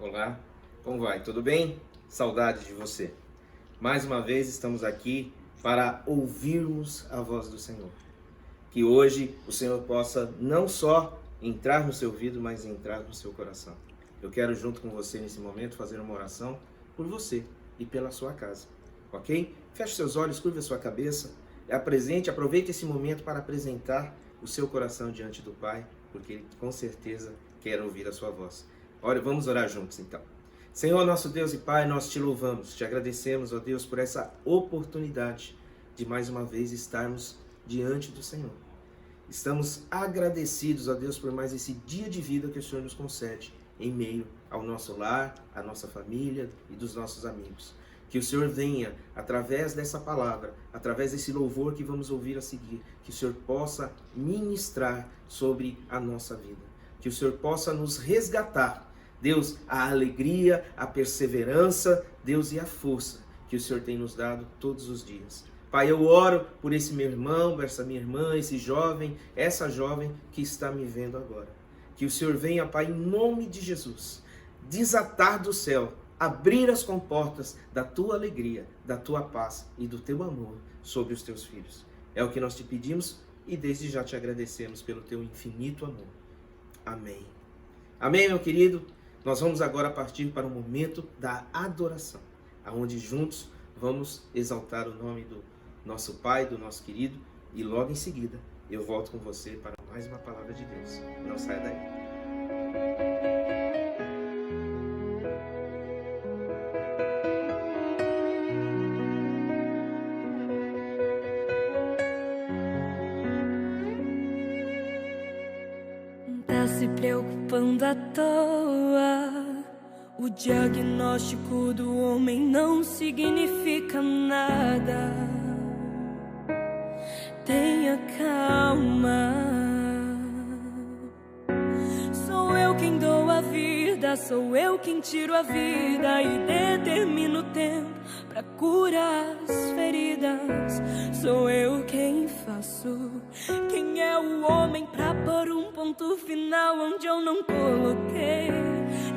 Olá, como vai? Tudo bem? Saudade de você. Mais uma vez estamos aqui para ouvirmos a voz do Senhor. Que hoje o Senhor possa não só entrar no seu ouvido, mas entrar no seu coração. Eu quero junto com você nesse momento fazer uma oração por você e pela sua casa, ok? Feche seus olhos, curva a sua cabeça, aproveite esse momento para apresentar o seu coração diante do Pai, porque Ele com certeza quer ouvir a sua voz. Ora, vamos orar juntos então. Senhor, nosso Deus e Pai, nós te louvamos, te agradecemos, ó Deus, por essa oportunidade de mais uma vez estarmos diante do Senhor. Estamos agradecidos, ó Deus, por mais esse dia de vida que o Senhor nos concede em meio ao nosso lar, à nossa família e dos nossos amigos. Que o Senhor venha, através dessa palavra, através desse louvor que vamos ouvir a seguir, que o Senhor possa ministrar sobre a nossa vida. Que o Senhor possa nos resgatar, Deus, a alegria, a perseverança, Deus, e a força que o Senhor tem nos dado todos os dias. Pai, eu oro por esse meu irmão, essa minha irmã, esse jovem, essa jovem que está me vendo agora. Que o Senhor venha, Pai, em nome de Jesus, desatar do céu, abrir as comportas da tua alegria, da tua paz e do teu amor sobre os teus filhos. É o que nós te pedimos e desde já te agradecemos pelo teu infinito amor. Amém. Amém, meu querido? Nós vamos agora partir para o momento da adoração, onde juntos vamos exaltar o nome do nosso Pai, do nosso querido, e logo em seguida eu volto com você para mais uma palavra de Deus. Não saia daí. Tá se preocupando à toa. O diagnóstico do homem não significa nada. Tenha calma. Sou eu quem dou a vida, sou eu quem tiro a vida e determino o tempo pra curar as feridas. Sou eu quem faço. Quem é o homem pra pôr um ponto final onde eu não coloquei?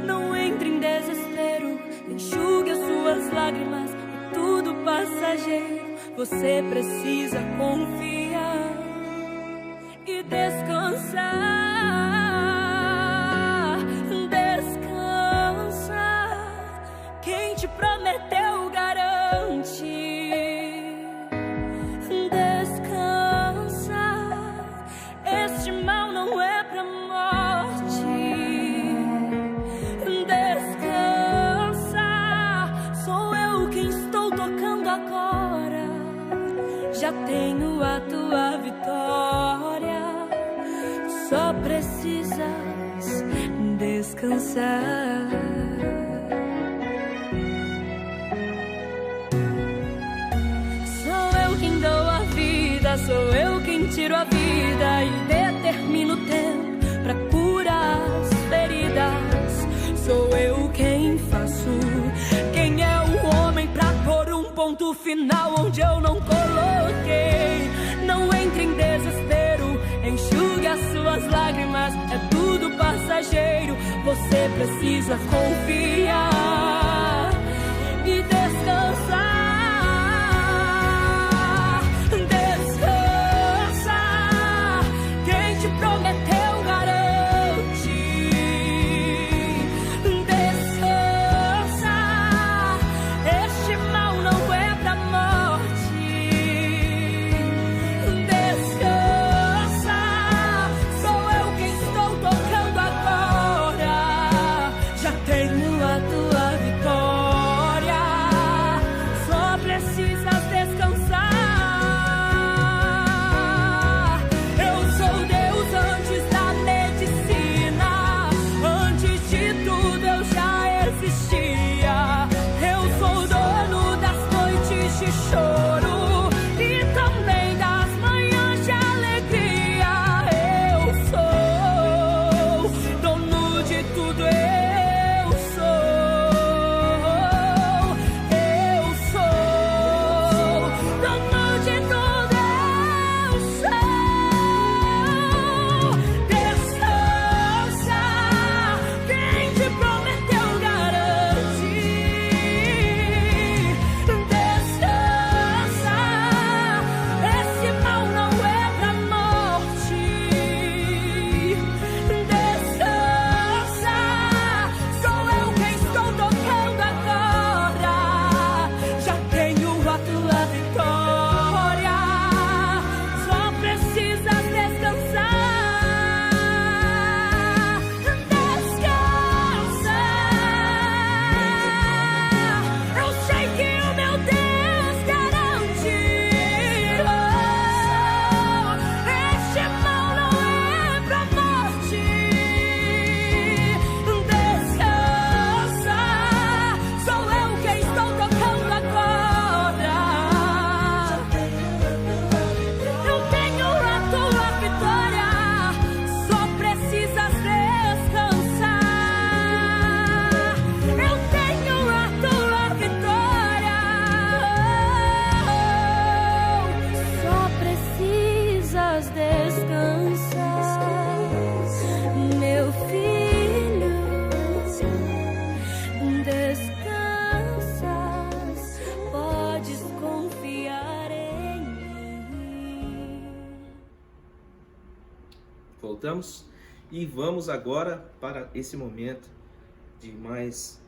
Não entre em desespero, enxugue as suas lágrimas, é tudo passageiro. Você precisa confiar e descansar. Descansa, quem te prometeu garante. Este mal não é pra morte. Descansa, sou eu quem estou tocando agora. Já tenho a tua vitória. Só precisas descansar. Sou eu quem dou a vida, sou eu quem tiro a vida e determino o tempo pra curar as feridas. Sou eu quem faço. Quem é o homem pra pôr um ponto final onde eu não coloquei? Não entre em desespero, enxugue as suas lágrimas, é tudo passageiro. Você precisa confiar e descansar. Tenho a tua oramos e vamos agora para esse momento de mais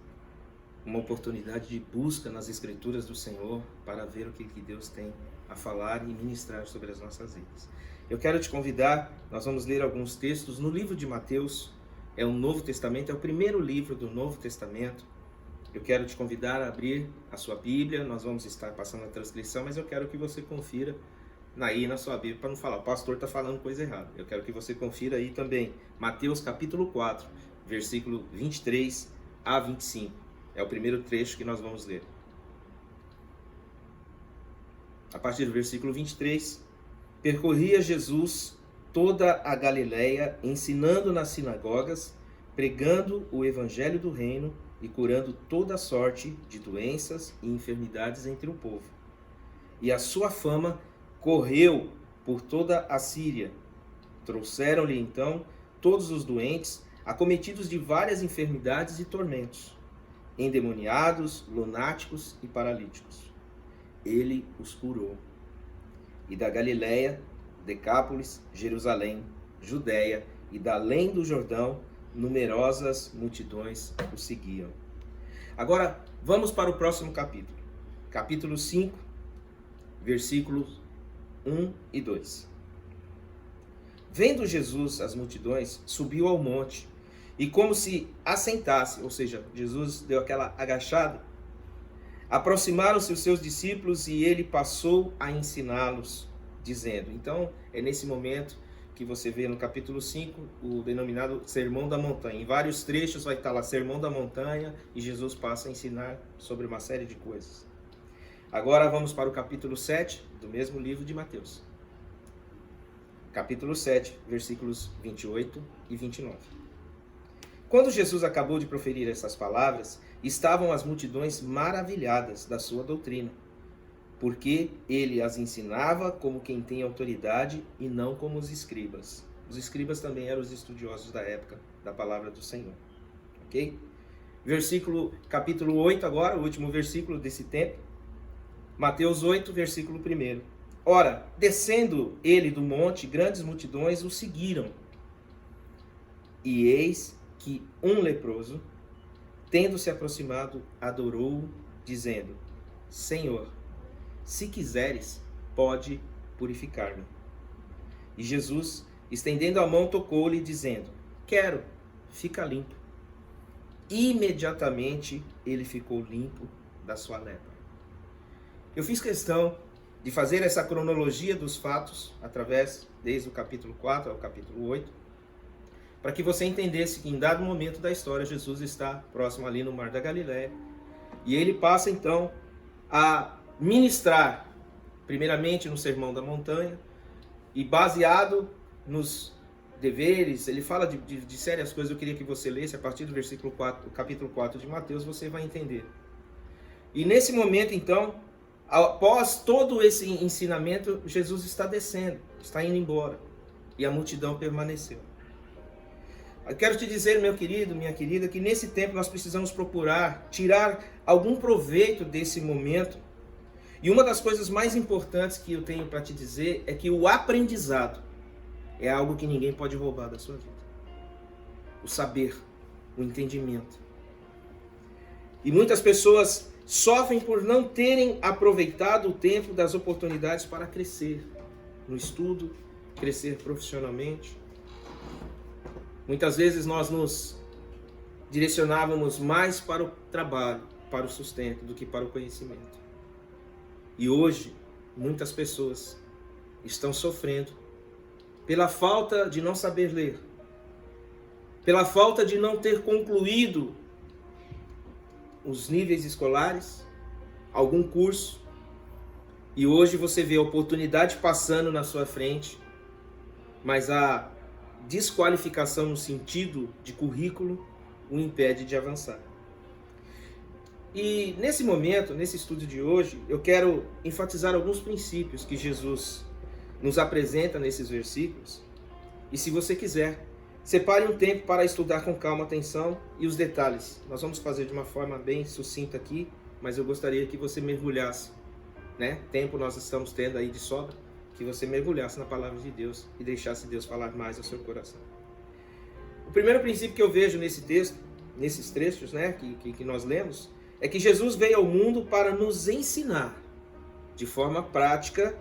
uma oportunidade de busca nas Escrituras do Senhor para ver o que Deus tem a falar e ministrar sobre as nossas vidas. Eu quero te convidar, nós vamos ler alguns textos no livro de Mateus, é o Novo Testamento, é o primeiro livro do Novo Testamento. Eu quero te convidar a abrir a sua Bíblia, nós vamos estar passando a transcrição, mas eu quero que você confira aí na sua Bíblia, para não falar, o pastor está falando coisa errada. Eu quero que você confira aí também, Mateus capítulo 4, versículo 23 a 25. É o primeiro trecho que nós vamos ler. A partir do versículo 23, percorria Jesus toda a Galileia, ensinando nas sinagogas, pregando o evangelho do reino e curando toda sorte de doenças e enfermidades entre o povo. E a sua fama correu por toda a Síria. Trouxeram-lhe então todos os doentes, acometidos de várias enfermidades e tormentos, endemoniados, lunáticos e paralíticos. Ele os curou. E da Galileia, Decápolis, Jerusalém, Judéia e da além do Jordão, numerosas multidões o seguiam. Agora, vamos para o próximo capítulo. Capítulo 5, versículos 1 e 2. Vendo Jesus as multidões, subiu ao monte, e como se assentasse, ou seja, Jesus deu aquela agachada, aproximaram-se os seus discípulos e ele passou a ensiná-los, dizendo. Então, é nesse momento que você vê no capítulo 5 o denominado Sermão da Montanha. Em vários trechos vai estar lá Sermão da Montanha e Jesus passa a ensinar sobre uma série de coisas. Agora vamos para o capítulo 7 do mesmo livro de Mateus. Capítulo 7, versículos 28 e 29. Quando Jesus acabou de proferir essas palavras, estavam as multidões maravilhadas da sua doutrina, porque ele as ensinava como quem tem autoridade e não como os escribas. Os escribas também eram os estudiosos da época da palavra do Senhor. Ok? Capítulo 8 agora, o último versículo desse tempo. Mateus 8, versículo 1. Ora, descendo ele do monte, grandes multidões o seguiram. E eis que um leproso, tendo se aproximado, adorou-o, dizendo: Senhor, se quiseres, pode purificar-me. E Jesus, estendendo a mão, tocou-lhe, dizendo: Quero, fica limpo. Imediatamente ele ficou limpo da sua lepra. Eu fiz questão de fazer essa cronologia dos fatos, desde o capítulo 4 ao capítulo 8, para que você entendesse que em dado momento da história, Jesus está próximo ali no Mar da Galileia, e ele passa então a ministrar, primeiramente no Sermão da Montanha, e baseado nos deveres, ele fala de sérias coisas. Eu queria que você lesse a partir do versículo 4, capítulo 4 de Mateus, você vai entender. E nesse momento então, após todo esse ensinamento, Jesus está descendo, está indo embora, e a multidão permaneceu. Eu quero te dizer, meu querido, minha querida, que nesse tempo nós precisamos procurar tirar algum proveito desse momento. E uma das coisas mais importantes que eu tenho para te dizer é que o aprendizado é algo que ninguém pode roubar da sua vida. O saber, o entendimento. E muitas pessoas sofrem por não terem aproveitado o tempo das oportunidades para crescer no estudo, crescer profissionalmente. Muitas vezes nós nos direcionávamos mais para o trabalho, para o sustento, do que para o conhecimento. E hoje, muitas pessoas estão sofrendo pela falta de não saber ler, pela falta de não ter concluído os níveis escolares, algum curso, e hoje você vê a oportunidade passando na sua frente, mas a desqualificação no sentido de currículo o impede de avançar. E nesse momento, nesse estudo de hoje, eu quero enfatizar alguns princípios que Jesus nos apresenta nesses versículos. E se você quiser, separe um tempo para estudar com calma, atenção e os detalhes. Nós vamos fazer de uma forma bem sucinta aqui, mas eu gostaria que você mergulhasse, né? Tempo nós estamos tendo aí de sobra, que você mergulhasse na palavra de Deus e deixasse Deus falar mais ao seu coração. O primeiro princípio que eu vejo nesse texto, nesses trechos, né, que nós lemos, é que Jesus veio ao mundo para nos ensinar, de forma prática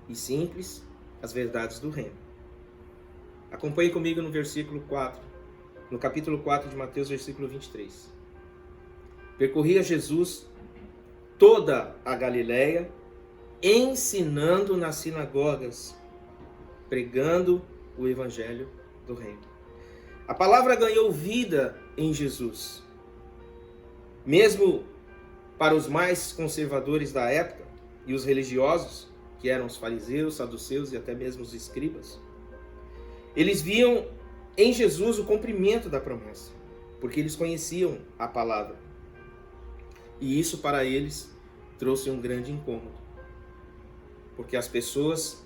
e simples, as verdades do reino. Acompanhe comigo no versículo 4, no capítulo 4 de Mateus, versículo 23. Percorria Jesus toda a Galileia, ensinando nas sinagogas, pregando o evangelho do reino. A palavra ganhou vida em Jesus. Mesmo para os mais conservadores da época e os religiosos, que eram os fariseus, saduceus e até mesmo os escribas, eles viam em Jesus o cumprimento da promessa, porque eles conheciam a palavra. E isso para eles trouxe um grande incômodo, porque as pessoas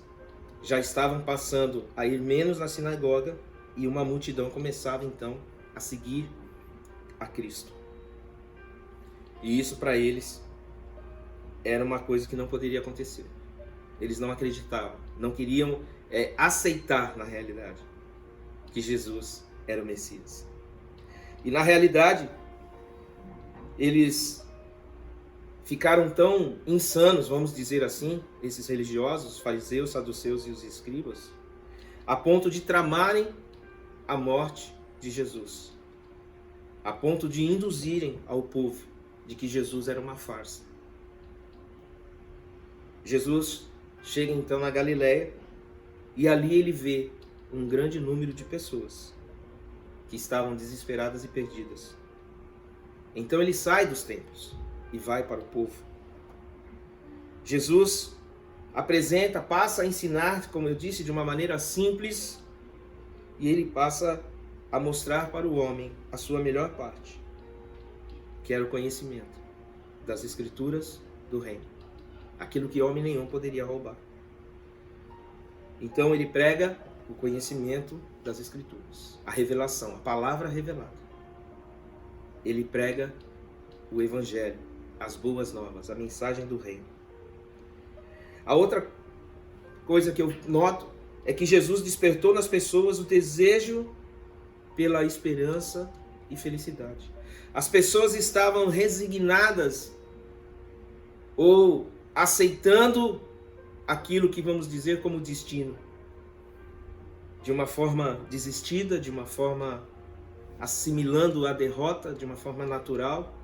já estavam passando a ir menos na sinagoga e uma multidão começava então a seguir a Cristo. E isso para eles era uma coisa que não poderia acontecer. Eles não acreditavam, não queriam aceitar na realidade que Jesus era o Messias. E na realidade, eles ficaram tão insanos, vamos dizer assim, esses religiosos, os fariseus, saduceus e os escribas, a ponto de tramarem a morte de Jesus, a ponto de induzirem ao povo de que Jesus era uma farsa. Jesus chega então na Galileia e ali ele vê um grande número de pessoas que estavam desesperadas e perdidas. Então ele sai dos templos e vai para o povo. Jesus passa a ensinar, como eu disse, de uma maneira simples, e ele passa a mostrar para o homem a sua melhor parte, que era o conhecimento das Escrituras do reino, aquilo que homem nenhum poderia roubar. Então ele prega o conhecimento das Escrituras, a revelação, a palavra revelada. Ele prega o Evangelho, as boas novas, a mensagem do reino. A outra coisa que eu noto é que Jesus despertou nas pessoas o desejo pela esperança e felicidade. As pessoas estavam resignadas ou aceitando aquilo que vamos dizer como destino, de uma forma desistida, de uma forma assimilando a derrota, de uma forma natural.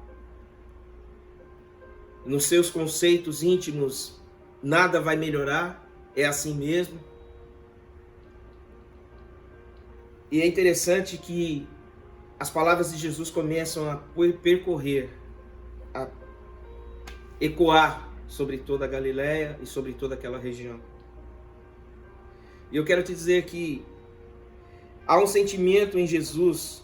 Nos seus conceitos íntimos, nada vai melhorar, é assim mesmo. E é interessante que as palavras de Jesus começam a percorrer, a ecoar sobre toda a Galileia e sobre toda aquela região. E eu quero te dizer que há um sentimento em Jesus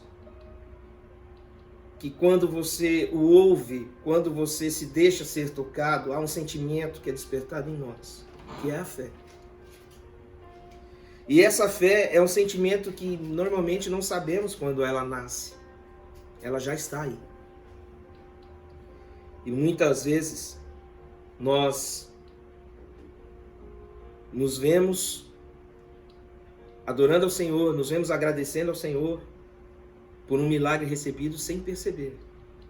que quando você o ouve, quando você se deixa ser tocado, há um sentimento que é despertado em nós, que é a fé. E essa fé é um sentimento que normalmente não sabemos quando ela nasce. Ela já está aí. E muitas vezes nós nos vemos adorando ao Senhor, nos vemos agradecendo ao Senhor por um milagre recebido sem perceber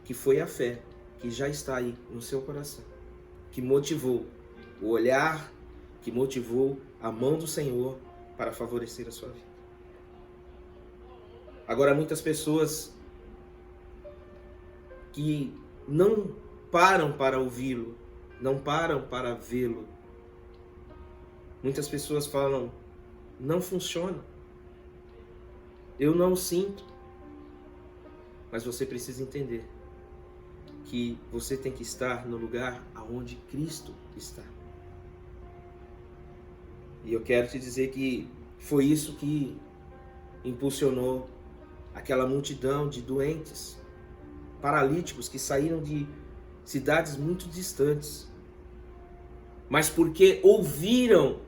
que foi a fé que já está aí no seu coração, que motivou o olhar, que motivou a mão do Senhor para favorecer a sua vida. Agora, muitas pessoas que não param para ouvi-lo, não param para vê-lo. Muitas pessoas falam, não funciona, eu não sinto. Mas você precisa entender que você tem que estar no lugar aonde Cristo está. E eu quero te dizer que foi isso que impulsionou aquela multidão de doentes, paralíticos que saíram de cidades muito distantes. Mas porque ouviram,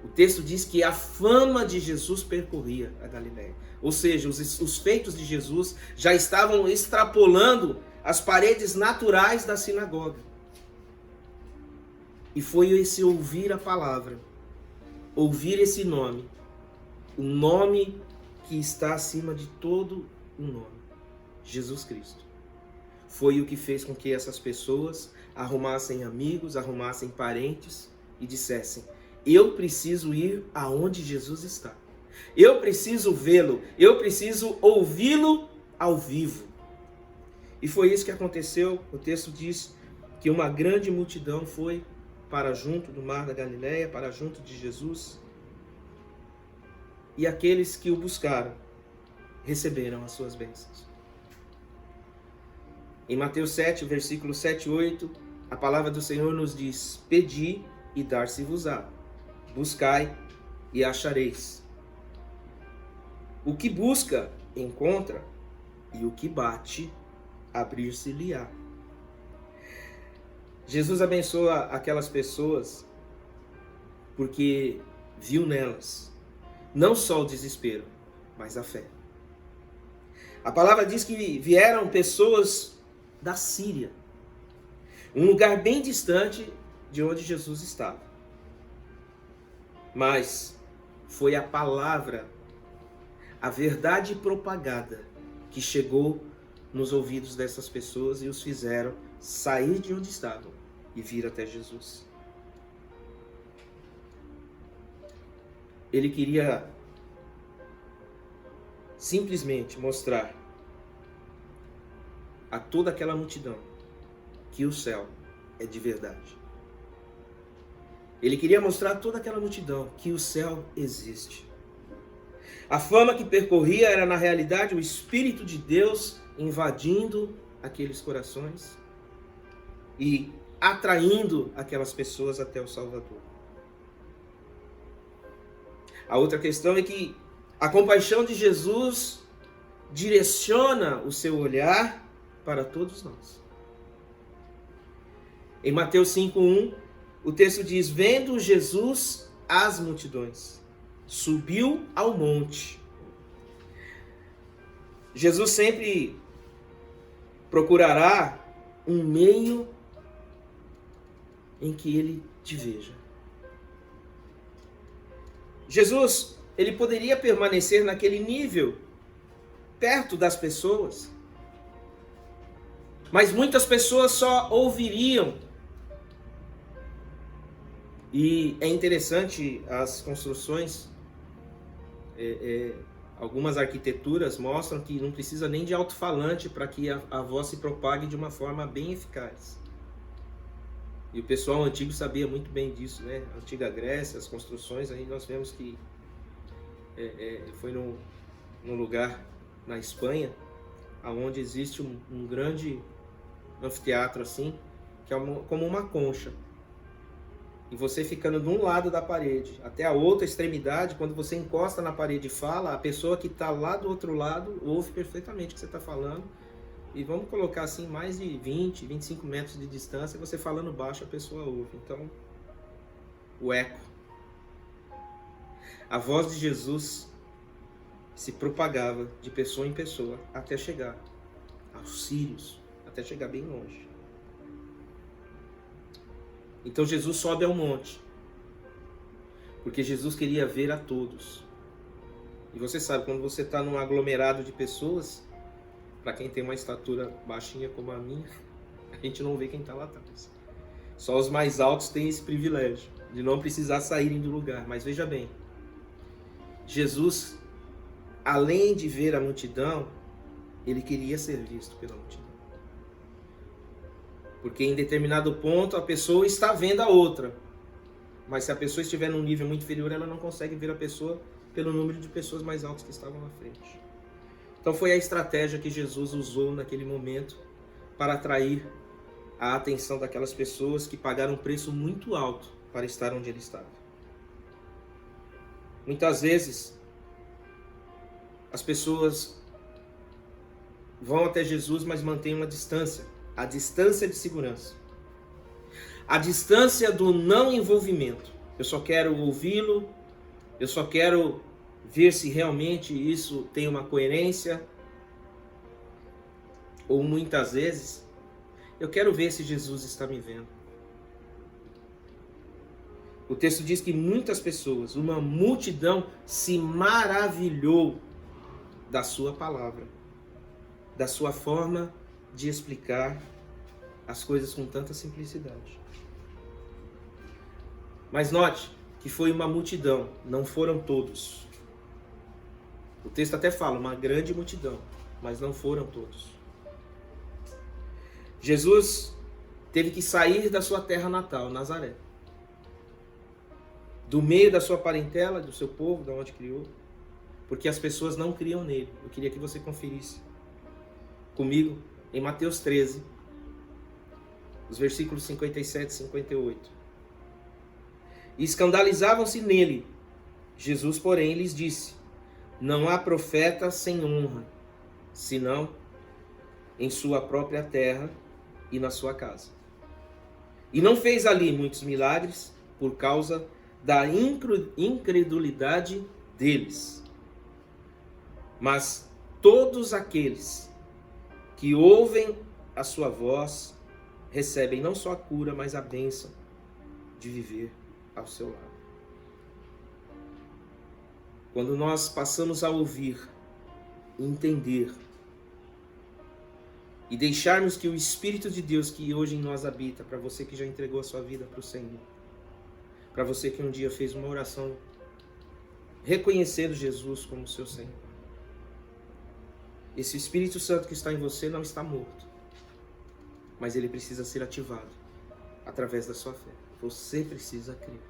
o texto diz que a fama de Jesus percorria a Galileia. Ou seja, os feitos de Jesus já estavam extrapolando as paredes naturais da sinagoga. E foi esse ouvir a palavra, ouvir esse nome, o nome que está acima de todo o nome, Jesus Cristo. Foi o que fez com que essas pessoas arrumassem amigos, arrumassem parentes e dissessem: eu preciso ir aonde Jesus está. Eu preciso vê-lo, eu preciso ouvi-lo ao vivo. E foi isso que aconteceu. O texto diz que uma grande multidão foi para junto do mar da Galileia, para junto de Jesus. E aqueles que o buscaram receberam as suas bênçãos. Em Mateus 7, versículos 7 e 8, a palavra do Senhor nos diz: pedi e dar-se-vos-á, buscai e achareis. O que busca, encontra, e o que bate, abrir-se-lhe-á. Jesus abençoa aquelas pessoas porque viu nelas não só o desespero, mas a fé. A palavra diz que vieram pessoas da Síria, um lugar bem distante de onde Jesus estava. Mas foi a palavra, a verdade propagada, que chegou nos ouvidos dessas pessoas e os fizeram sair de onde estavam e vir até Jesus. Ele queria simplesmente mostrar a toda aquela multidão que o céu é de verdade. Ele queria mostrar a toda aquela multidão que o céu existe. A fama que percorria era, na realidade, o Espírito de Deus invadindo aqueles corações e atraindo aquelas pessoas até o Salvador. A outra questão é que a compaixão de Jesus direciona o seu olhar para todos nós. Em Mateus 5:1, o texto diz: vendo Jesus as multidões, subiu ao monte. Jesus sempre procurará um meio em que ele te veja. Jesus, ele poderia permanecer naquele nível, perto das pessoas, mas muitas pessoas só ouviriam. E é interessante as construções, algumas arquiteturas mostram que não precisa nem de alto-falante para que a voz se propague de uma forma bem eficaz. E o pessoal antigo sabia muito bem disso, né? A antiga Grécia, as construções, aí nós vemos que foi num lugar na Espanha, onde existe um grande anfiteatro assim, que é como uma concha. E você ficando de um lado da parede até a outra extremidade, quando você encosta na parede e fala, a pessoa que está lá do outro lado ouve perfeitamente o que você está falando. E vamos colocar assim, mais de 20, 25 metros de distância, você falando baixo, a pessoa ouve. Então, o eco. A voz de Jesus se propagava de pessoa em pessoa até chegar aos sírios, até chegar bem longe. Então Jesus sobe ao monte, porque Jesus queria ver a todos. E você sabe, quando você está num aglomerado de pessoas, para quem tem uma estatura baixinha como a minha, a gente não vê quem está lá atrás. Só os mais altos têm esse privilégio de não precisar saírem do lugar. Mas veja bem, Jesus, além de ver a multidão, ele queria ser visto pela multidão. Porque em determinado ponto a pessoa está vendo a outra. Mas se a pessoa estiver num nível muito inferior, ela não consegue ver a pessoa pelo número de pessoas mais altas que estavam na frente. Então foi a estratégia que Jesus usou naquele momento para atrair a atenção daquelas pessoas que pagaram um preço muito alto para estar onde ele estava. Muitas vezes as pessoas vão até Jesus, mas mantêm uma distância. A distância de segurança. A distância do não envolvimento. Eu só quero ouvi-lo, eu só quero ver se realmente isso tem uma coerência. Ou muitas vezes, eu quero ver se Jesus está me vendo. O texto diz que muitas pessoas, uma multidão, se maravilhou da sua palavra, da sua forma de explicar as coisas com tanta simplicidade. Mas note que foi uma multidão, não foram todos. O texto até fala, uma grande multidão, mas não foram todos. Jesus teve que sair da sua terra natal, Nazaré. Do meio da sua parentela, do seu povo, de onde criou. Porque as pessoas não criam nele. Eu queria que você conferisse comigo em Mateus 13, os versículos 57 e 58. E escandalizavam-se nele. Jesus, porém, lhes disse: não há profeta sem honra, senão em sua própria terra e na sua casa. E não fez ali muitos milagres por causa da incredulidade deles. Mas todos aqueles que ouvem a sua voz recebem não só a cura, mas a bênção de viver ao seu lado. Quando nós passamos a ouvir, entender e deixarmos que o Espírito de Deus que hoje em nós habita, para você que já entregou a sua vida para o Senhor, para você que um dia fez uma oração reconhecendo Jesus como seu Senhor, esse Espírito Santo que está em você não está morto, mas ele precisa ser ativado através da sua fé. Você precisa crer.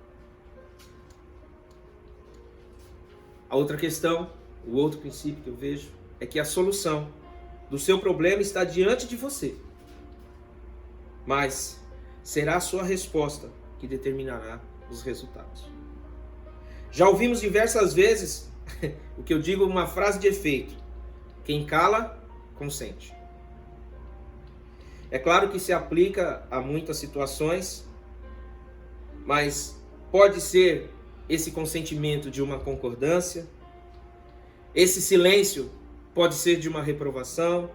A outra questão, o outro princípio que eu vejo, é que a solução do seu problema está diante de você. Mas será a sua resposta que determinará os resultados. Já ouvimos diversas vezes o que eu digo, uma frase de efeito: quem cala, consente. É claro que se aplica a muitas situações, mas pode ser esse consentimento de uma concordância, esse silêncio pode ser de uma reprovação,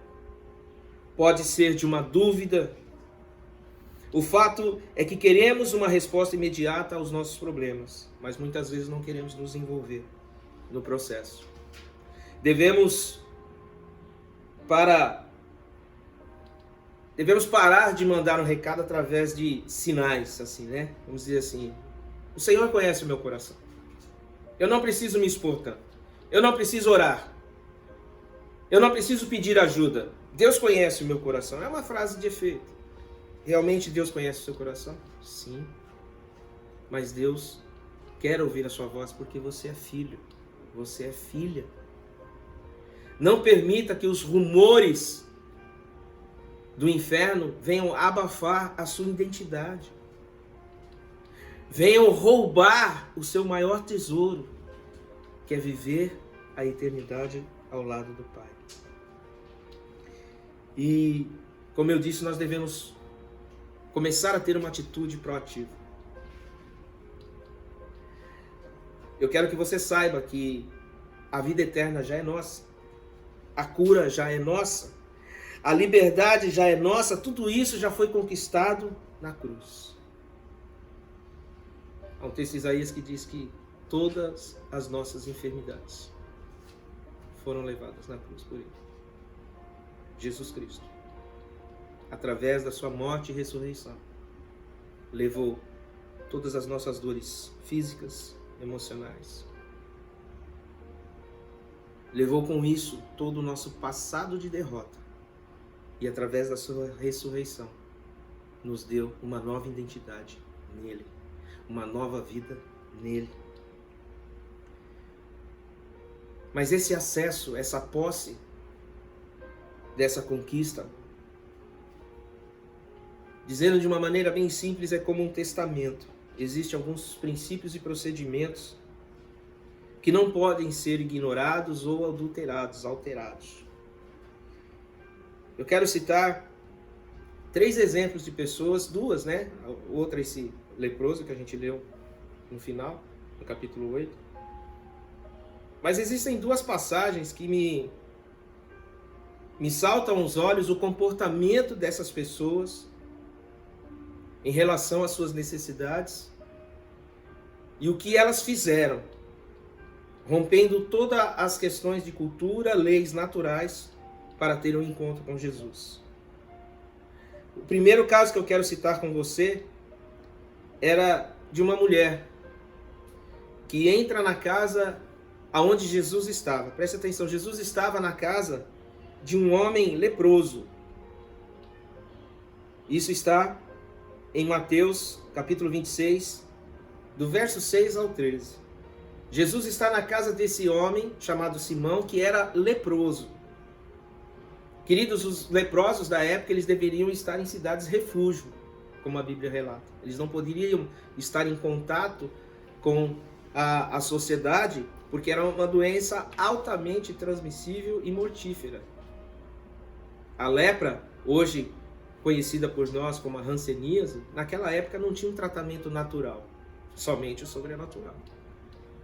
pode ser de uma dúvida. O fato é que queremos uma resposta imediata aos nossos problemas, mas muitas vezes não queremos nos envolver no processo. Devemos parar de mandar um recado através de sinais, assim, né? Vamos dizer assim: o Senhor conhece o meu coração. Eu não preciso me expor tanto. Eu não preciso orar. Eu não preciso pedir ajuda. Deus conhece o meu coração. É uma frase de efeito. Realmente Deus conhece o seu coração? Sim. Mas Deus quer ouvir a sua voz porque você é filho. Você é filha. Não permita que os rumores do inferno venham abafar a sua identidade. Venham roubar o seu maior tesouro, que é viver a eternidade ao lado do Pai. E, como eu disse, nós devemos começar a ter uma atitude proativa. Eu quero que você saiba que a vida eterna já é nossa. A cura já é nossa. A liberdade já é nossa. Tudo isso já foi conquistado na cruz. Há um texto de Isaías que diz que todas as nossas enfermidades foram levadas na cruz por Ele. Jesus Cristo, através da sua morte e ressurreição, levou todas as nossas dores físicas, emocionais. Levou com isso todo o nosso passado de derrota. E através da sua ressurreição, nos deu uma nova identidade nele. Uma nova vida nele. Mas esse acesso, essa posse dessa conquista, dizendo de uma maneira bem simples, é como um testamento. Existem alguns princípios e procedimentos que não podem ser ignorados ou adulterados, alterados. Eu quero citar 3 exemplos de pessoas, 2, né? Outra, esse leproso que a gente leu no final, no capítulo 8. Mas existem 2 passagens que me saltam aos olhos o comportamento dessas pessoas em relação às suas necessidades e o que elas fizeram, rompendo todas as questões de cultura, leis naturais, para ter um encontro com Jesus. O primeiro caso que eu quero citar com você era de uma mulher que entra na casa aonde Jesus estava. Preste atenção, Jesus estava na casa de um homem leproso. Isso está em Mateus, capítulo 26, do verso 6 ao 13. Jesus está na casa desse homem chamado Simão, que era leproso. Queridos, os leprosos da época, eles deveriam estar em cidades refúgio, como a Bíblia relata. Eles não poderiam estar em contato com a sociedade, porque era uma doença altamente transmissível e mortífera. A lepra, hoje conhecida por nós como a hanseníase, naquela época não tinha um tratamento natural, somente o sobrenatural.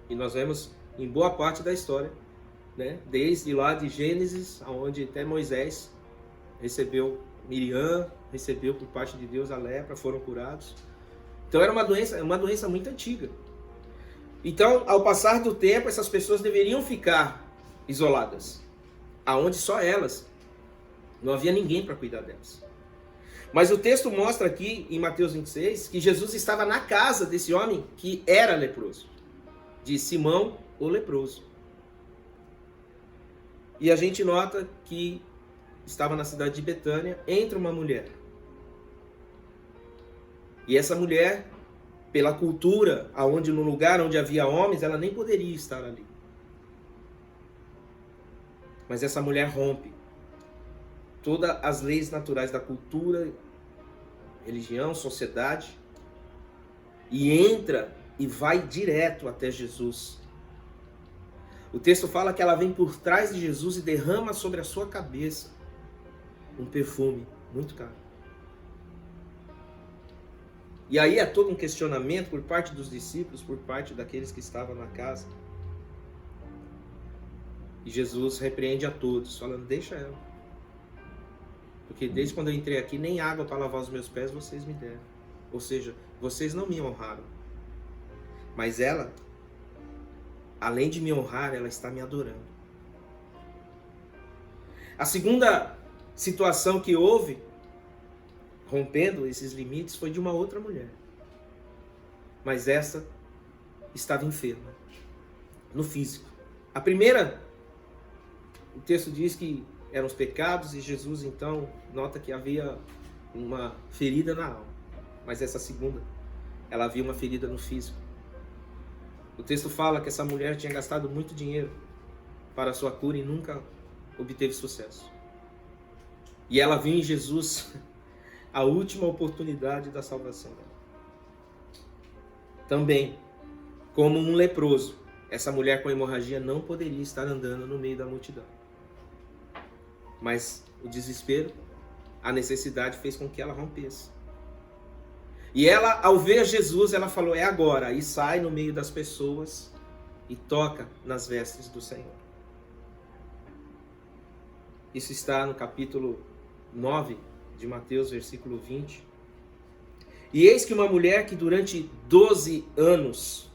E nós vemos em boa parte da história, né? Desde lá de Gênesis, onde até Moisés recebeu Miriam, recebeu por parte de Deus a lepra, foram curados. Então era uma doença muito antiga. Então, ao passar do tempo, essas pessoas deveriam ficar isoladas, aonde só elas, não havia ninguém para cuidar delas. Mas o texto mostra aqui, em Mateus 26, que Jesus estava na casa desse homem que era leproso, de Simão, o leproso. E a gente nota que estava na cidade de Betânia, entra uma mulher. E essa mulher, pela cultura, no lugar onde havia homens, ela nem poderia estar ali. Mas essa mulher rompe todas as leis naturais da cultura, religião, sociedade, e entra e vai direto até Jesus. O texto fala que ela vem por trás de Jesus e derrama sobre a sua cabeça um perfume muito caro. E aí é todo um questionamento por parte dos discípulos, por parte daqueles que estavam na casa. E Jesus repreende a todos, falando, deixa ela. Porque desde quando eu entrei aqui, nem água para lavar os meus pés vocês me deram. Ou seja, vocês não me honraram. Mas ela, além de me honrar, ela está me adorando. A segunda situação que houve, rompendo esses limites, foi de uma outra mulher. Mas essa estava enferma, no físico. A primeira, o texto diz que eram os pecados, e Jesus então nota que havia uma ferida na alma. Mas essa segunda, ela havia uma ferida no físico. O texto fala que essa mulher tinha gastado muito dinheiro para a sua cura e nunca obteve sucesso. E ela viu em Jesus a última oportunidade da salvação dela. Também, como um leproso, essa mulher com hemorragia não poderia estar andando no meio da multidão. Mas o desespero, a necessidade fez com que ela rompesse. E ela, ao ver Jesus, ela falou, é agora. E sai no meio das pessoas e toca nas vestes do Senhor. Isso está no capítulo 9 de Mateus, versículo 20. E eis que uma mulher que durante 12 anos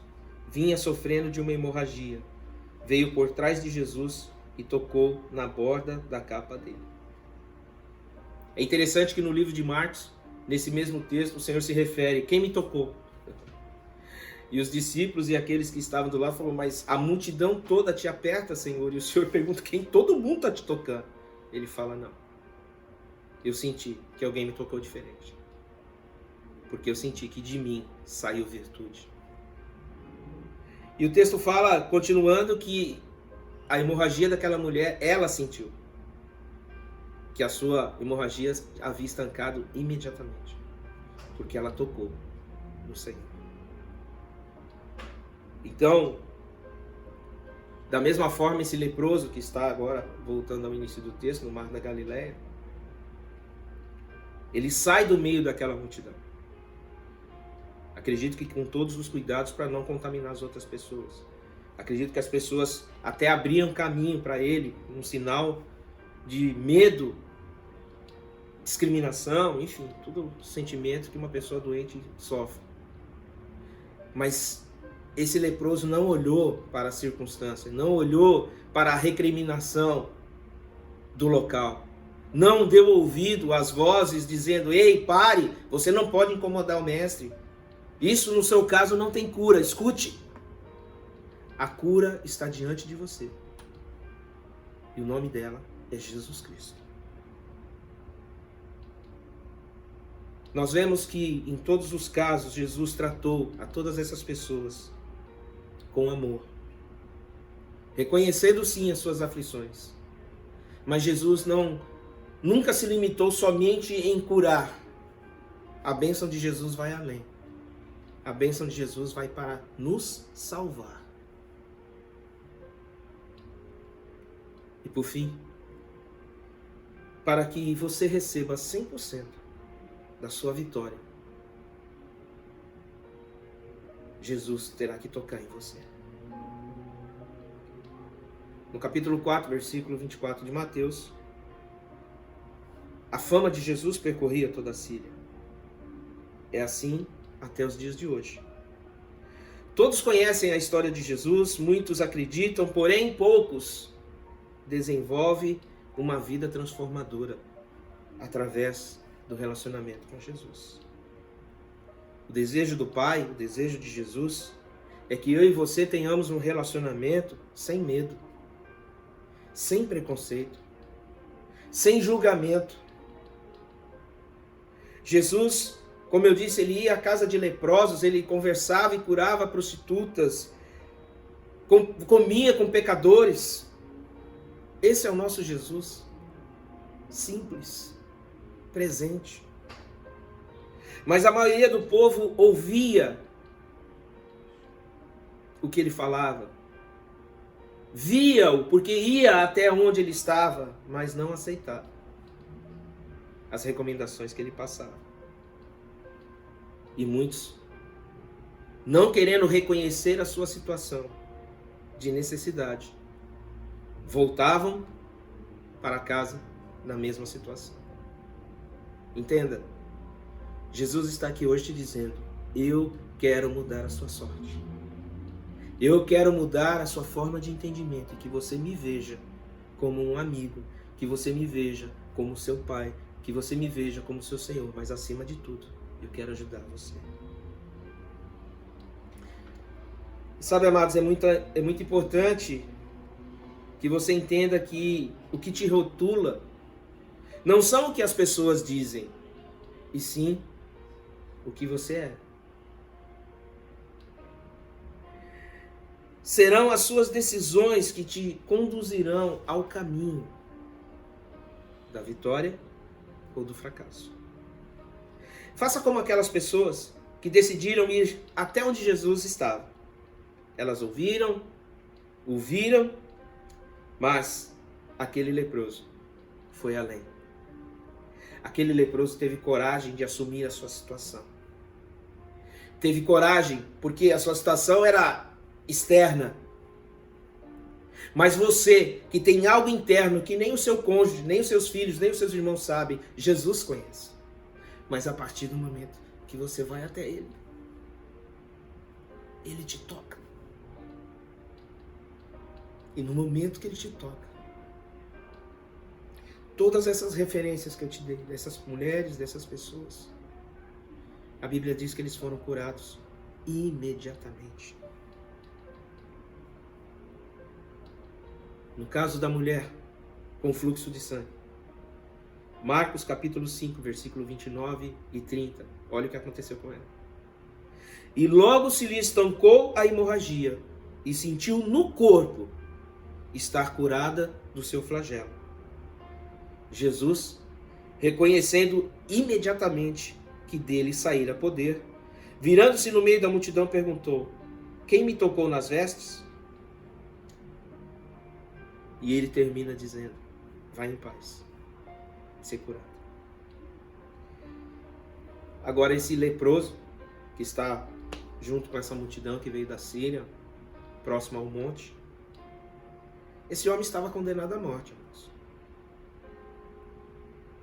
vinha sofrendo de uma hemorragia, veio por trás de Jesus e tocou na borda da capa dele. É interessante que no livro de Marcos, nesse mesmo texto, o Senhor se refere, quem me tocou? E os discípulos e aqueles que estavam do lado falaram, mas a multidão toda te aperta, Senhor. E o Senhor pergunta, quem? Todo mundo está te tocando. Ele fala, não. Eu senti que alguém me tocou diferente. Porque eu senti que de mim saiu virtude. E o texto fala, continuando, que a hemorragia daquela mulher, ela sentiu. Que a sua hemorragia havia estancado imediatamente. Porque ela tocou no Senhor. Então, da mesma forma, esse leproso que está agora, voltando ao início do texto, no Mar da Galileia, ele sai do meio daquela multidão. Acredito que com todos os cuidados para não contaminar as outras pessoas. Acredito que as pessoas até abriam caminho para ele, um sinal de medo, discriminação, enfim, todo sentimento que uma pessoa doente sofre. Mas esse leproso não olhou para a circunstância, não olhou para a recriminação do local. Não deu ouvido às vozes dizendo: ei, pare, você não pode incomodar o mestre. Isso no seu caso não tem cura. Escute. A cura está diante de você. E o nome dela é Jesus Cristo. Nós vemos que em todos os casos Jesus tratou a todas essas pessoas com amor, reconhecendo sim as suas aflições. Mas Jesus nunca se limitou somente em curar. A bênção de Jesus vai além. A bênção de Jesus vai para nos salvar. E por fim, para que você receba 100% da sua vitória, Jesus terá que tocar em você. No capítulo 4, versículo 24 de Mateus, a fama de Jesus percorria toda a Síria. É assim até os dias de hoje. Todos conhecem a história de Jesus, muitos acreditam, porém poucos desenvolvem uma vida transformadora através do relacionamento com Jesus. O desejo do Pai, o desejo de Jesus, é que eu e você tenhamos um relacionamento sem medo, sem preconceito, sem julgamento. Jesus, como eu disse, ele ia à casa de leprosos, ele conversava e curava prostitutas, comia com pecadores. Esse é o nosso Jesus, simples, presente. Mas a maioria do povo ouvia o que ele falava, via-o porque ia até onde ele estava, mas não aceitava as recomendações que ele passava. E muitos, não querendo reconhecer a sua situação de necessidade, voltavam para casa na mesma situação. Entenda, Jesus está aqui hoje te dizendo: eu quero mudar a sua sorte. Eu quero mudar a sua forma de entendimento, e que você me veja como um amigo, que você me veja como seu pai, que você me veja como seu Senhor, mas acima de tudo, eu quero ajudar você. Sabe, amados, é muito importante que você entenda que o que te rotula não são o que as pessoas dizem, e sim o que você é. Serão as suas decisões que te conduzirão ao caminho da vitória ou do fracasso. Faça como aquelas pessoas que decidiram ir até onde Jesus estava. Elas ouviram, mas aquele leproso foi além. Aquele leproso teve coragem de assumir a sua situação. Teve coragem porque a sua situação era externa. Mas você, que tem algo interno que nem o seu cônjuge, nem os seus filhos, nem os seus irmãos sabem, Jesus conhece. Mas a partir do momento que você vai até Ele, Ele te toca. E no momento que Ele te toca, todas essas referências que eu te dei, dessas mulheres, dessas pessoas, a Bíblia diz que eles foram curados imediatamente. No caso da mulher com fluxo de sangue, Marcos capítulo 5, versículo 29 e 30. Olha o que aconteceu com ela. E logo se lhe estancou a hemorragia e sentiu no corpo estar curada do seu flagelo. Jesus, reconhecendo imediatamente que dele saíra poder, virando-se no meio da multidão, perguntou: quem me tocou nas vestes? E ele termina dizendo: vai em paz, ser curado. Agora esse leproso, que está junto com essa multidão que veio da Síria, próximo ao monte, esse homem estava condenado à morte, irmãos.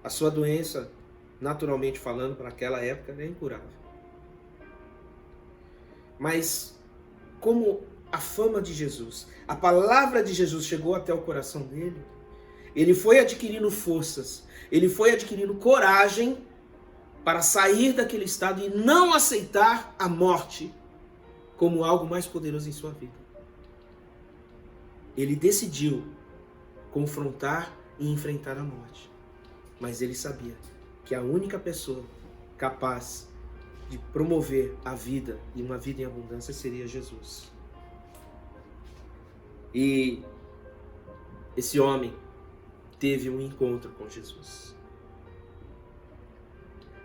A sua doença, naturalmente falando, para aquela época, era incurável. Mas como a fama de Jesus, a palavra de Jesus chegou até o coração dele, ele foi adquirindo forças, ele foi adquirindo coragem para sair daquele estado e não aceitar a morte como algo mais poderoso em sua vida. Ele decidiu confrontar e enfrentar a morte. Mas ele sabia que a única pessoa capaz de promover a vida e uma vida em abundância seria Jesus. E esse homem teve um encontro com Jesus.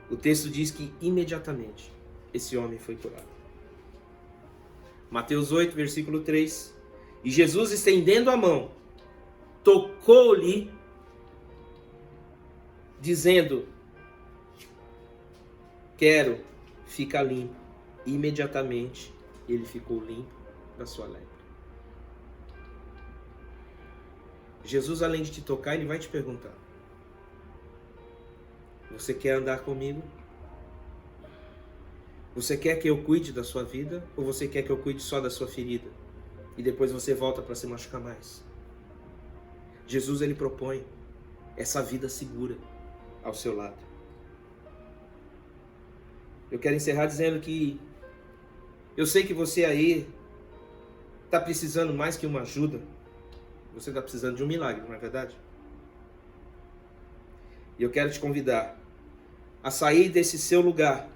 O texto diz que imediatamente esse homem foi curado. Mateus 8, versículo 3. E Jesus, estendendo a mão, tocou-lhe, dizendo: quero, fica limpo. Imediatamente ele ficou limpo da sua lepra. Jesus, além de te tocar, ele vai te perguntar: você quer andar comigo? Você quer que eu cuide da sua vida? Ou você quer que eu cuide só da sua ferida? E depois você volta para se machucar mais? Jesus, ele propõe essa vida segura ao seu lado. Eu quero encerrar dizendo que eu sei que você aí está precisando mais que uma ajuda. Você está precisando de um milagre, não é verdade? E eu quero te convidar a sair desse seu lugar.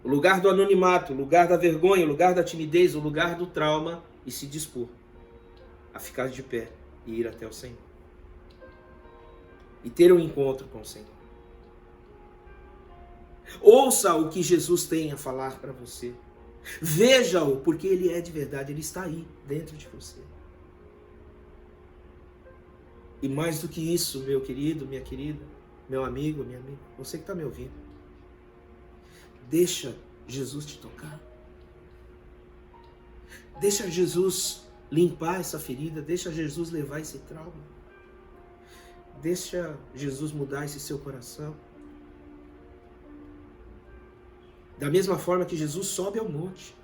O lugar do anonimato, o lugar da vergonha, o lugar da timidez, o lugar do trauma, e se dispor a ficar de pé e ir até o Senhor. E ter um encontro com o Senhor. Ouça o que Jesus tem a falar para você. Veja-o, porque ele é de verdade, ele está aí, dentro de você. E mais do que isso, meu querido, minha querida, meu amigo, minha amiga, você que está me ouvindo, deixa Jesus te tocar. Deixa Jesus limpar essa ferida, deixa Jesus levar esse trauma. Deixa Jesus mudar esse seu coração. Da mesma forma que Jesus sobe ao monte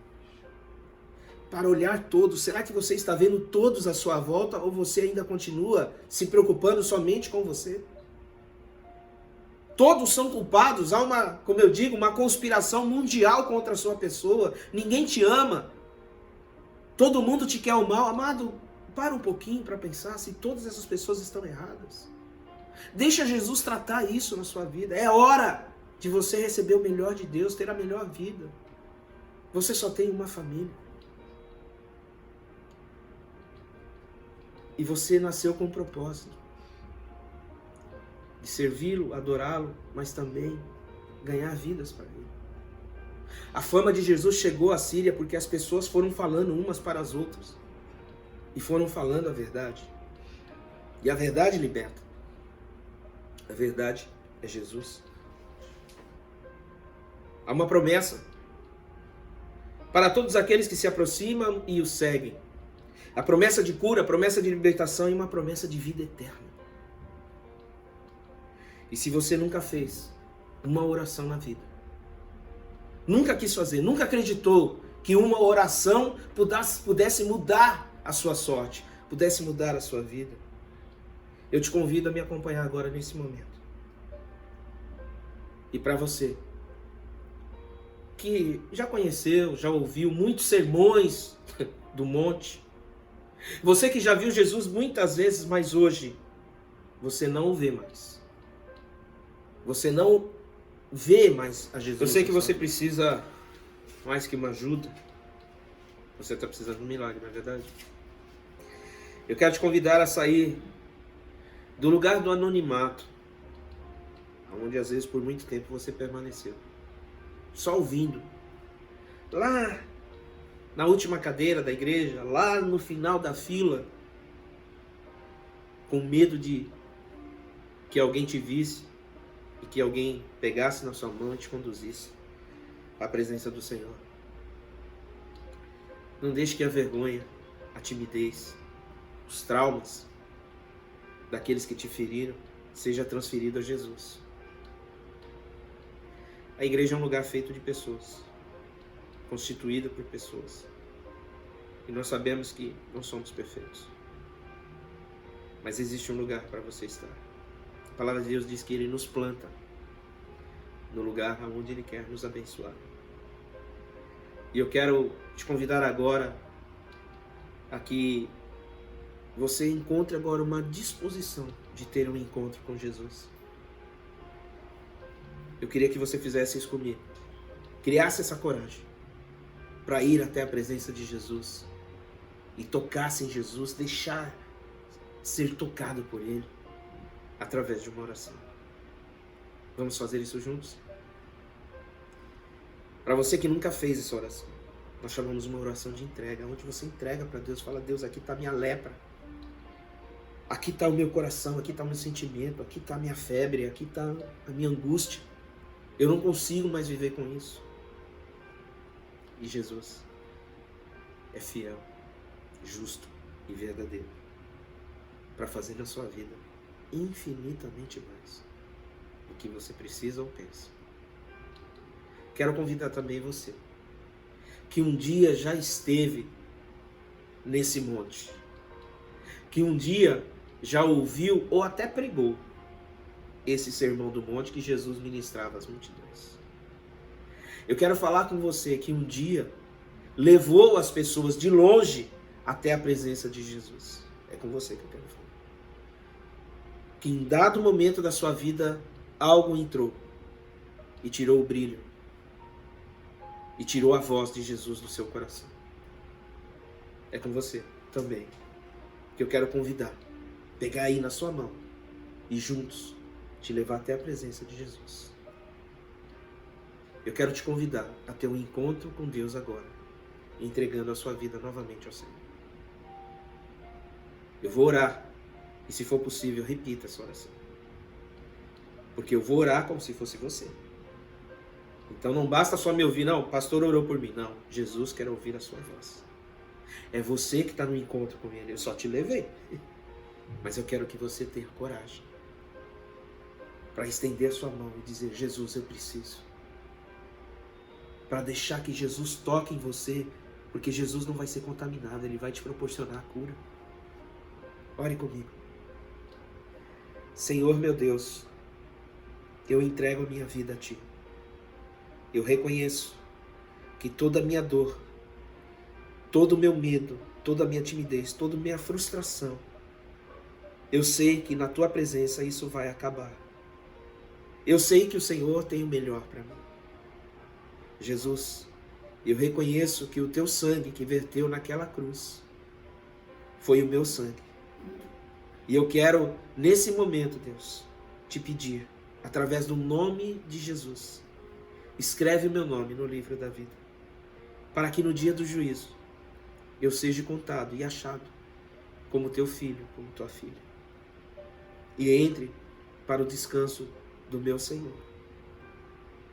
para olhar todos. Será que você está vendo todos à sua volta ou você ainda continua se preocupando somente com você? Todos são culpados. Há uma, como eu digo, uma conspiração mundial contra a sua pessoa. Ninguém te ama. Todo mundo te quer o mal. Amado, para um pouquinho para pensar se todas essas pessoas estão erradas. Deixa Jesus tratar isso na sua vida. É hora de você receber o melhor de Deus, ter a melhor vida. Você só tem uma família. E você nasceu com um propósito. De servi-lo, adorá-lo, mas também ganhar vidas para ele. A fama de Jesus chegou à Síria porque as pessoas foram falando umas para as outras. E foram falando a verdade. E a verdade liberta. A verdade é Jesus. Há uma promessa para todos aqueles que se aproximam e o seguem. A promessa de cura, a promessa de libertação e uma promessa de vida eterna. E se você nunca fez uma oração na vida, nunca quis fazer, nunca acreditou que uma oração pudesse mudar a sua sorte, pudesse mudar a sua vida, eu te convido a me acompanhar agora nesse momento. E para você que já conheceu, já ouviu muitos sermões do monte, você que já viu Jesus muitas vezes, mas hoje você não o vê mais. Você não vê mais a Jesus. Eu sei que você precisa mais que uma ajuda. Você está precisando de um milagre, não é verdade? Eu quero te convidar a sair do lugar do anonimato, onde às vezes por muito tempo você permaneceu, só ouvindo, lá na última cadeira da igreja, lá no final da fila, com medo de que alguém te visse e que alguém pegasse na sua mão e te conduzisse à presença do Senhor. Não deixe que a vergonha, a timidez, os traumas daqueles que te feriram seja transferido a Jesus. A igreja é um lugar feito de pessoas, constituída por pessoas. E nós sabemos que não somos perfeitos. Mas existe um lugar para você estar. A palavra de Deus diz que Ele nos planta no lugar onde Ele quer nos abençoar. E eu quero te convidar agora a que você encontre agora uma disposição de ter um encontro com Jesus. Eu queria que você fizesse isso comigo. Criasse essa coragem para ir até a presença de Jesus e tocasse em Jesus, deixar ser tocado por Ele através de uma oração. Vamos fazer isso juntos? Para você que nunca fez essa oração, nós chamamos uma oração de entrega, onde você entrega para Deus, fala: Deus, aqui está a minha lepra, aqui está o meu coração, aqui está o meu sentimento, aqui está a minha febre, aqui está a minha angústia, eu não consigo mais viver com isso. E Jesus é fiel, justo e verdadeiro para fazer na sua vida infinitamente mais do que você precisa ou pensa. Quero convidar também você, que um dia já esteve nesse monte, que um dia já ouviu ou até pregou esse sermão do monte que Jesus ministrava às multidões. Eu quero falar com você que um dia levou as pessoas de longe até a presença de Jesus. É com você que eu quero falar. Que em dado momento da sua vida algo entrou e tirou o brilho e tirou a voz de Jesus do seu coração. É com você também que eu quero convidar, pegar aí na sua mão e juntos te levar até a presença de Jesus. Eu quero te convidar a ter um encontro com Deus agora, entregando a sua vida novamente ao Senhor. Eu vou orar e, se for possível, repita essa oração, porque eu vou orar como se fosse você. Então não basta só me ouvir, não, o pastor orou por mim. Não, Jesus quer ouvir a sua voz. É você que está no encontro com Ele. Eu só te levei. Mas eu quero que você tenha coragem para estender a sua mão e dizer: Jesus, eu preciso. Para deixar que Jesus toque em você, porque Jesus não vai ser contaminado, Ele vai te proporcionar a cura. Ore comigo. Senhor meu Deus, eu entrego a minha vida a Ti. Eu reconheço que toda a minha dor, todo o meu medo, toda a minha timidez, toda a minha frustração, eu sei que na Tua presença isso vai acabar. Eu sei que o Senhor tem o melhor para mim. Jesus, eu reconheço que o Teu sangue que verteu naquela cruz foi o meu sangue. E eu quero, nesse momento, Deus, te pedir, através do nome de Jesus, escreve o meu nome no livro da vida, para que no dia do juízo eu seja contado e achado como Teu filho, como Tua filha, e entre para o descanso do meu Senhor,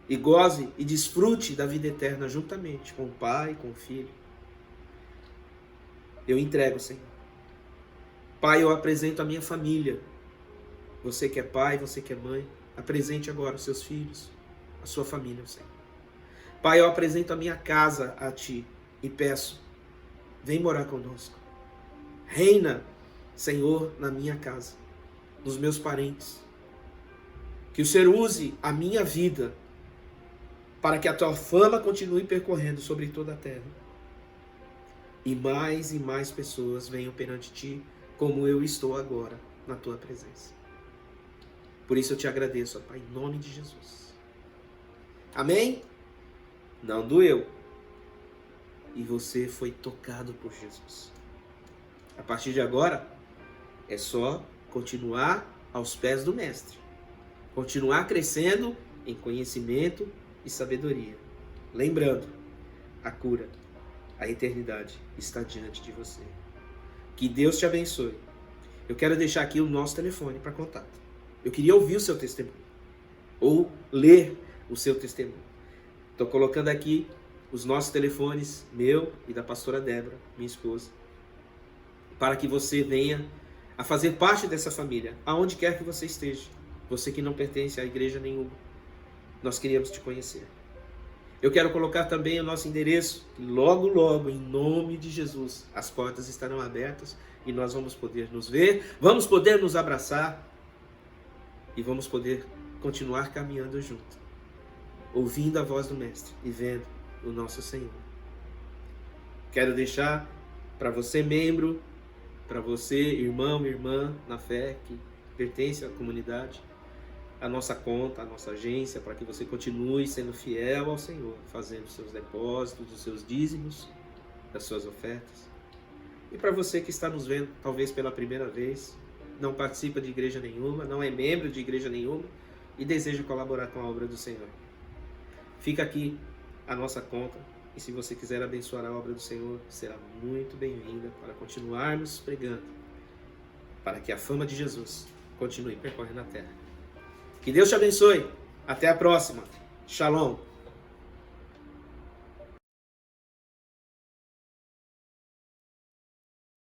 e goze e desfrute da vida eterna juntamente com o Pai, com o Filho. Eu entrego, Senhor. Pai, eu apresento a minha família. Você que é pai, você que é mãe, apresente agora os seus filhos, a sua família, Senhor. Pai, eu apresento a minha casa a Ti e peço, vem morar conosco. Reina, Senhor, na minha casa, nos meus parentes. Que o Senhor use a minha vida para que a Tua fama continue percorrendo sobre toda a terra. E mais pessoas venham perante Ti, como eu estou agora na Tua presença. Por isso eu Te agradeço, ó Pai, em nome de Jesus. Amém? Não doeu. E você foi tocado por Jesus. A partir de agora, é só continuar aos pés do Mestre. Continuar crescendo em conhecimento e sabedoria. Lembrando, a cura, a eternidade está diante de você. Que Deus te abençoe. Eu quero deixar aqui o nosso telefone para contato. Eu queria ouvir o seu testemunho, ou ler o seu testemunho. Estou colocando aqui os nossos telefones, meu e da pastora Débora, minha esposa, para que você venha a fazer parte dessa família, aonde quer que você esteja. Você que não pertence a igreja nenhuma, nós queríamos te conhecer. Eu quero colocar também o nosso endereço. Logo, logo, em nome de Jesus, as portas estarão abertas e nós vamos poder nos ver, vamos poder nos abraçar e vamos poder continuar caminhando junto, ouvindo a voz do Mestre e vendo o nosso Senhor. Quero deixar para você, membro, para você, irmão, irmã na fé que pertence à comunidade, a nossa conta, a nossa agência, para que você continue sendo fiel ao Senhor, fazendo seus depósitos, os seus dízimos, as suas ofertas. E para você que está nos vendo, talvez pela primeira vez, não participa de igreja nenhuma, não é membro de igreja nenhuma e deseja colaborar com a obra do Senhor. Fica aqui a nossa conta e se você quiser abençoar a obra do Senhor, será muito bem-vinda para continuarmos pregando, para que a fama de Jesus continue percorrendo a terra. Que Deus te abençoe. Até a próxima. Shalom.